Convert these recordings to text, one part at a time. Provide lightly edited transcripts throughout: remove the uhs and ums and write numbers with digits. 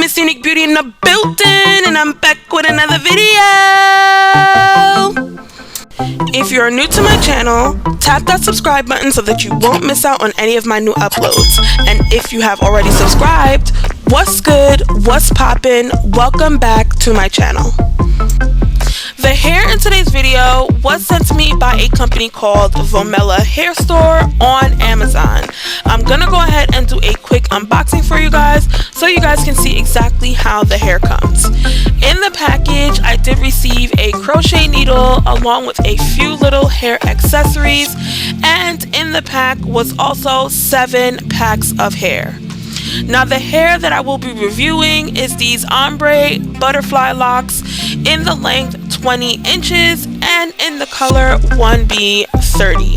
MissUniqueBeautii in the building, and I'm back with another video. If you're new to my channel, tap that subscribe button so that you won't miss out on any of my new uploads. And if you have already subscribed, what's good, what's poppin', welcome back to my channel. The hair in today's video was sent to me by a company called Vomella hair store on Amazon. I'm gonna go ahead and do a quick unboxing for you guys so you guys can see exactly how the hair comes. In the package, I did receive a crochet needle along with a few little hair accessories, and in the pack was also 7 packs of hair. Now the hair that I will be reviewing is these ombre butterfly locks in the length 20 inches and in the color 1B30.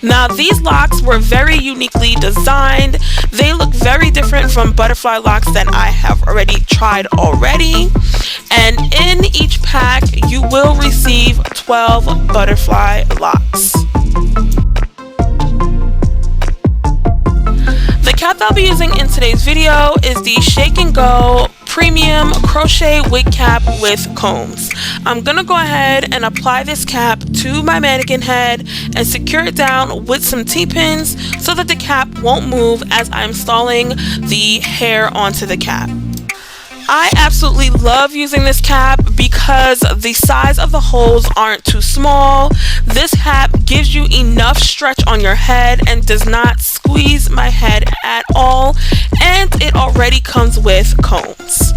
Now these locks were very uniquely designed. They look very different from butterfly locks that I have already tried already. And in each pack you will receive 12 butterfly locks. The cap that I'll be using in today's video is the Shake and Go Premium Crochet Wig Cap with combs. I'm gonna go ahead and apply this cap to my mannequin head and secure it down with some T-pins so that the cap won't move as I'm installing the hair onto the cap. I absolutely love using this cap because the size of the holes aren't too small. This cap gives you enough stretch on your head and does not squeeze my head at all, and it already comes with combs.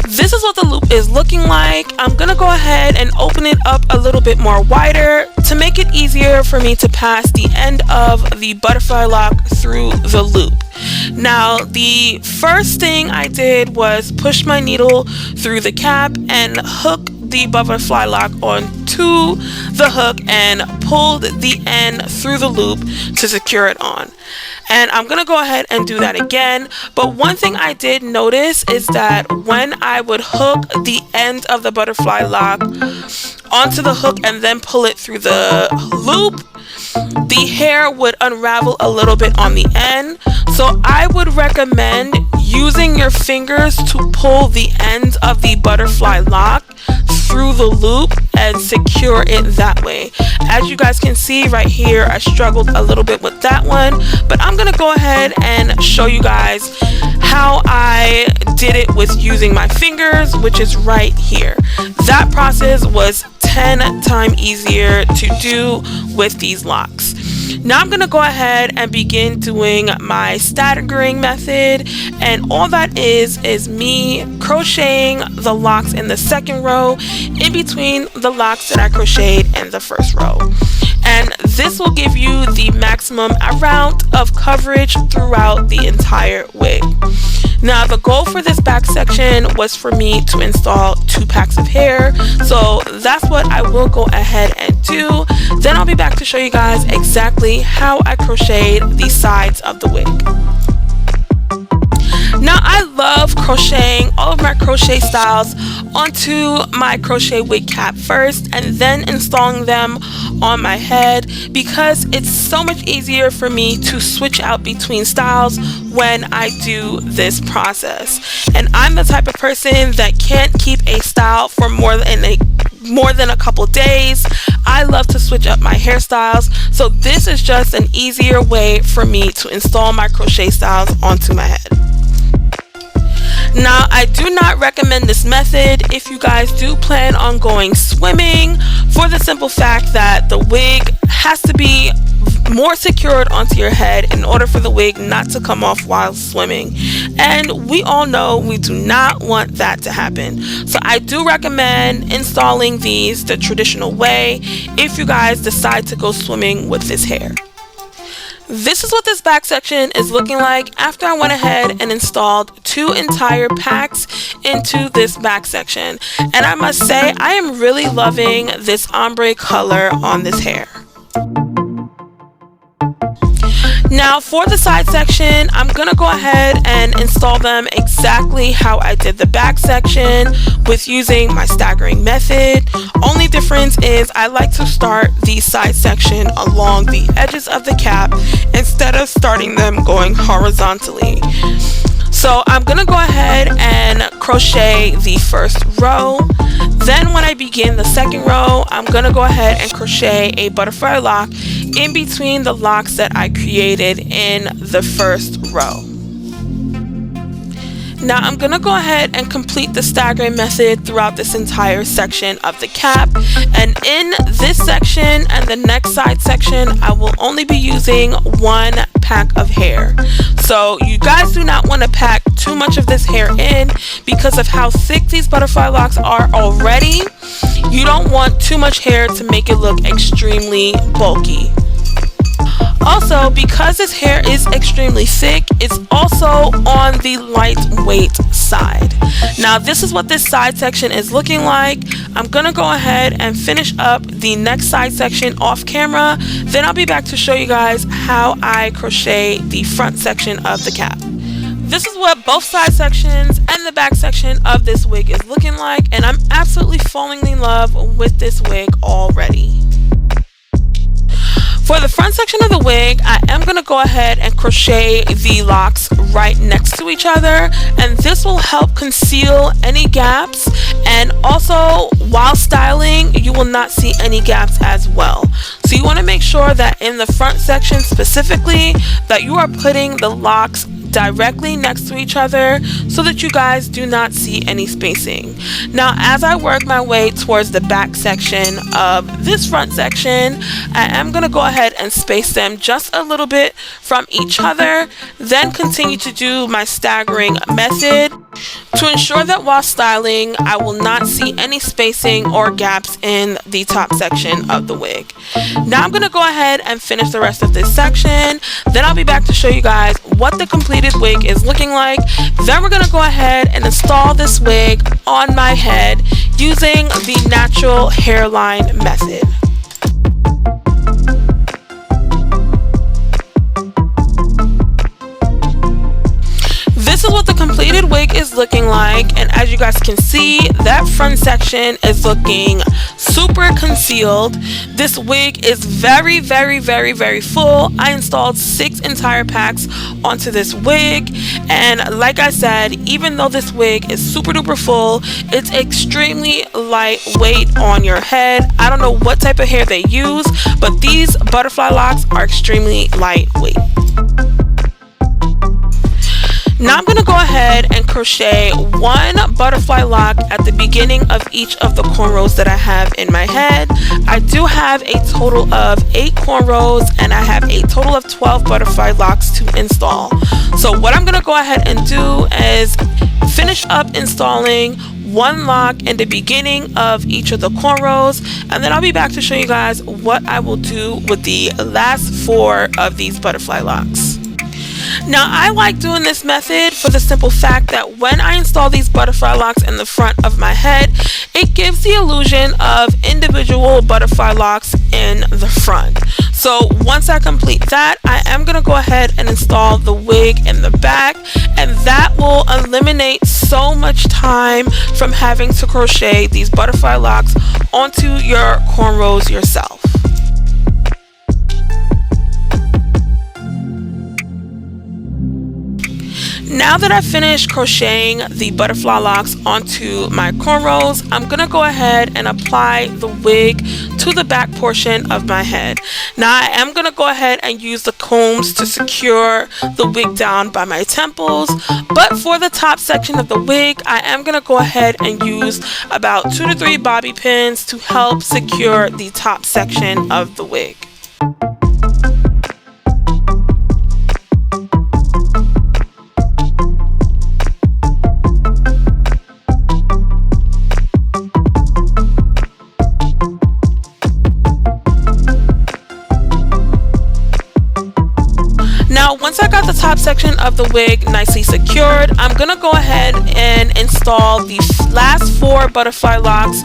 This is what the loop is looking like. I'm gonna go ahead and open it up a little bit more wider to make it easier for me to pass the end of the butterfly lock through the loop. Now the first thing I did was push my needle through the cap and hook the butterfly lock onto the hook and pulled the end through the loop to secure it on. And I'm gonna go ahead and do that again, but one thing I did notice is that when I would hook the end of the butterfly lock onto the hook and then pull it through the loop, the hair would unravel a little bit on the end. So I would recommend using your fingers to pull the ends of the butterfly lock through the loop and secure it that way. As you guys can see right here, I struggled a little bit with that one, but I'm gonna go ahead and show you guys how I did it with using my fingers, which is right here. That process was 10 times easier to do with these locks. Now I'm gonna go ahead and begin doing my staggering method, and all that is me crocheting the locks in the second row in between the locks that I crocheted in the first row. And this will give you the maximum amount of coverage throughout the entire wig. Now the goal for this back section was for me to install 2 packs of hair, so that's what I will go ahead and do. Then I'll be back to show you guys exactly how I crocheted the sides of the wig. Now I love crocheting all of my crochet styles onto my crochet wig cap first and then installing them on my head because it's so much easier for me to switch out between styles when I do this process. And I'm the type of person that can't keep a style for more than a couple days. I love to switch up my hairstyles, so this is just an easier way for me to install my crochet styles onto my head. Now I do not recommend this method if you guys do plan on going swimming, for the simple fact that the wig has to be more secured onto your head in order for the wig not to come off while swimming, and we all know we do not want that to happen. So I do recommend installing these the traditional way if you guys decide to go swimming with this hair. This is what this back section is looking like after I went ahead and installed 2 entire packs into this back section, and I must say I am really loving this ombre color on this hair. Now for the side section, I'm gonna go ahead and install them exactly how I did the back section with using my staggering method. Only difference is I like to start the side section along the edges of the cap instead of starting them going horizontally. So I'm gonna go ahead and crochet the first row. Then when I begin the second row, I'm gonna go ahead and crochet a butterfly lock in between the locks that I created in the first row. Now I'm gonna go ahead and complete the staggering method throughout this entire section of the cap, and in this section and the next side section I will only be using one pack of hair. So you guys do not want to pack too much of this hair in because of how thick these butterfly locks are already. You don't want too much hair to make it look extremely bulky. Also, because this hair is extremely thick, it's also on the lightweight side. Now this is what this side section is looking like. I'm gonna go ahead and finish up the next side section off camera, then I'll be back to show you guys how I crochet the front section of the cap. This is what both side sections and the back section of this wig is looking like, and I'm absolutely falling in love with this wig already. For the front section of the wig, I am going to go ahead and crochet the locks right next to each other, and this will help conceal any gaps, and also while styling you will not see any gaps as well. So you want to make sure that in the front section specifically that you are putting the locks directly next to each other so that you guys do not see any spacing. Now as I work my way towards the back section of this front section, I am going to go ahead and space them just a little bit from each other, then continue to do my staggering method to ensure that while styling I will not see any spacing or gaps in the top section of the wig. Now I'm going to go ahead and finish the rest of this section, then I'll be back to show you guys what the completed wig is looking like. Then we're going to go ahead and install this wig on my head using the natural hairline method. This is what the completed wig is looking like, and as you guys can see, that front section is looking super concealed. This wig is very full. I installed 6 entire packs onto this wig, and like I said, even though this wig is super duper full, it's extremely lightweight on your head. I don't know what type of hair they use, but these butterfly locks are extremely lightweight. Now I'm going to go ahead and crochet one butterfly lock at the beginning of each of the cornrows that I have in my head. I do have a total of 8 cornrows and I have a total of 12 butterfly locks to install. So what I'm going to go ahead and do is finish up installing one lock in the beginning of each of the cornrows, and then I'll be back to show you guys what I will do with the last 4 of these butterfly locks. Now I like doing this method for the simple fact that when I install these butterfly locks in the front of my head, it gives the illusion of individual butterfly locks in the front. So once I complete that, I am going to go ahead and install the wig in the back, and that will eliminate so much time from having to crochet these butterfly locks onto your cornrows yourself. Now that I've finished crocheting the butterfly locks onto my cornrows, I'm going to go ahead and apply the wig to the back portion of my head. Now I am going to go ahead and use the combs to secure the wig down by my temples, but for the top section of the wig, I am going to go ahead and use about 2 to 3 bobby pins to help secure the top section of the wig. Now once I got the top section of the wig nicely secured, I'm going to go ahead and install the last 4 butterfly locks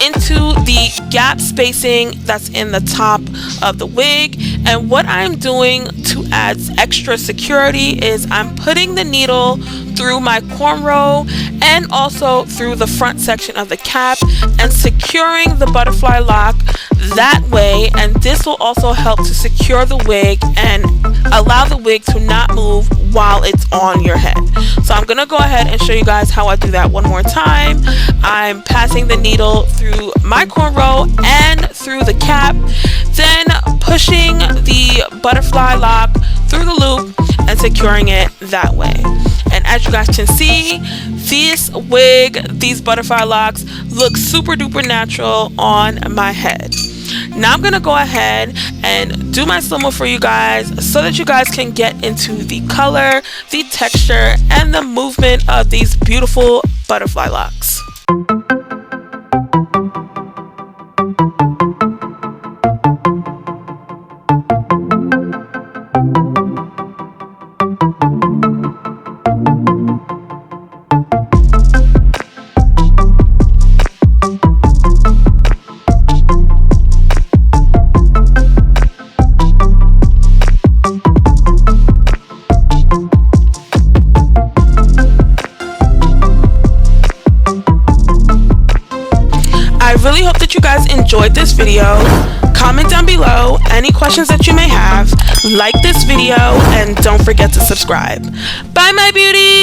into the gap spacing that's in the top of the wig. And what I'm doing to add extra security is I'm putting the needle through my cornrow and also through the front section of the cap and securing the butterfly lock that way, and this this will also help to secure the wig and allow the wig to not move while it's on your head. So I'm gonna go ahead and show you guys how I do that one more time. I'm passing the needle through my cornrow and through the cap, then pushing the butterfly lock through the loop and securing it that way. And as you guys can see, this wig, these butterfly locks look super duper natural on my head. Now I'm gonna go ahead and do my slow-mo for you guys so that you guys can get into the color, the texture, and the movement of these beautiful butterfly locks. I really hope that you guys enjoyed this video. Comment down below any questions that you may have, like this video, and don't forget to subscribe. Bye my beauties!